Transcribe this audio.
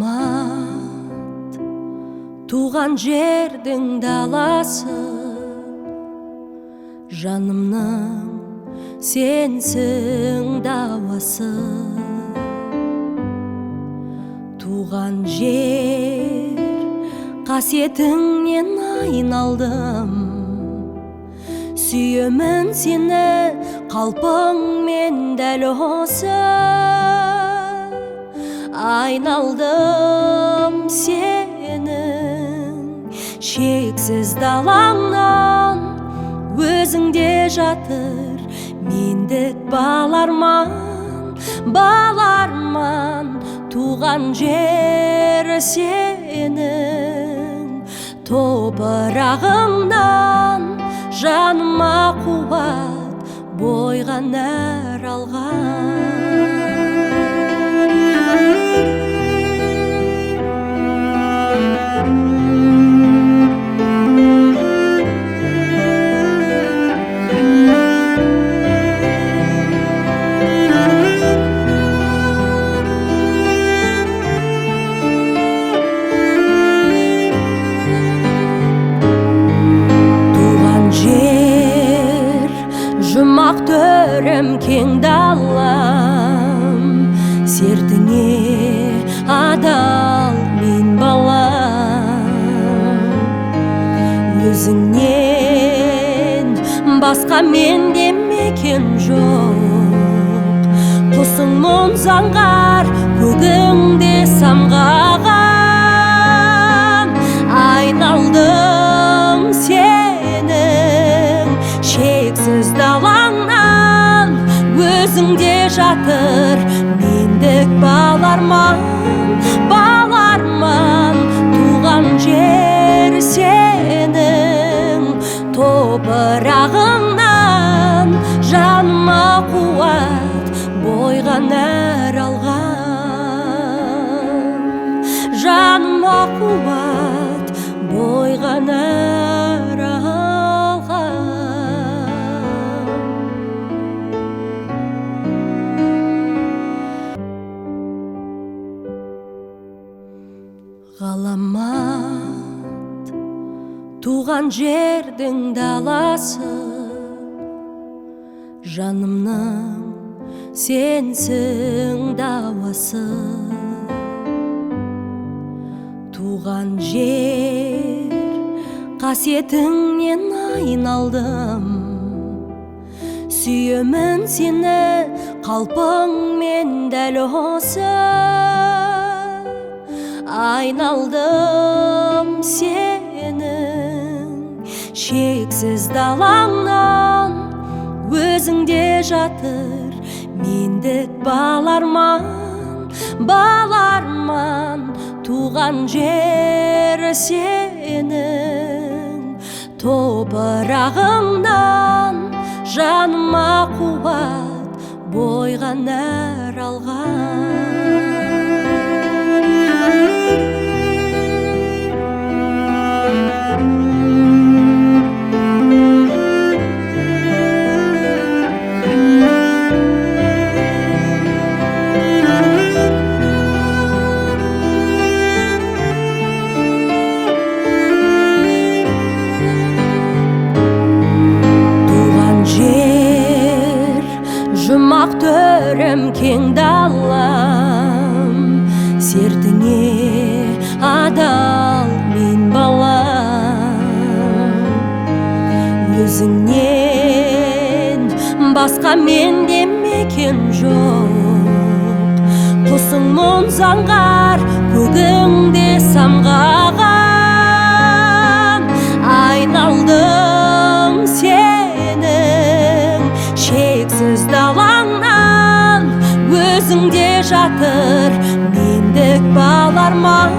Ғаламат туған жердің даласы, жанымның сенсің дауасы. Туған жер қасиетіңнен айналдым, сүйемін сені қалпыңмен дәл осы. Айналдым сенің шексіз далаңнан, өзіңде жатыр мендік баларман, баларман. Туған жер сенің топырағыңнан, жаныма қуат, бойға нәр алған. Жұмақ төрім кең далам, сертіңе адал мен балам. Өзіңнен басқа менде мекен жоқ, құсың мұң заңғар, көгіңде самғаған. Айналдым сенің шексіз далаңнан, өзіңде жатыр мендік баларман, баларман. Туған жер сенің топырағыңнан, жаныма қуат, бойға нәр алған. Жаныма қуат, бойға нәр алған. Ғаламат туған жердің даласы, жанымның сенсің дауасы. Туған жер қасиетіңнен айналдым, сүйемін сені қалпыңмен дәл осы. Айналдым сенің шексіз далаңнан, өзіңде жатыр мендік баларман, баларман. Туған жер сенің топырағыңнан, жаныма қуат, бойға нәр алған. Жұмақ төрім кең далам, сертіңе адал мен балам. Өзіңнен басқа менде мекен жоқ, құсың мұң заңғар, көгіңде самғаған. Айналдым сенің шексіз далаңнан, өзіңде жатыр мендік баларман,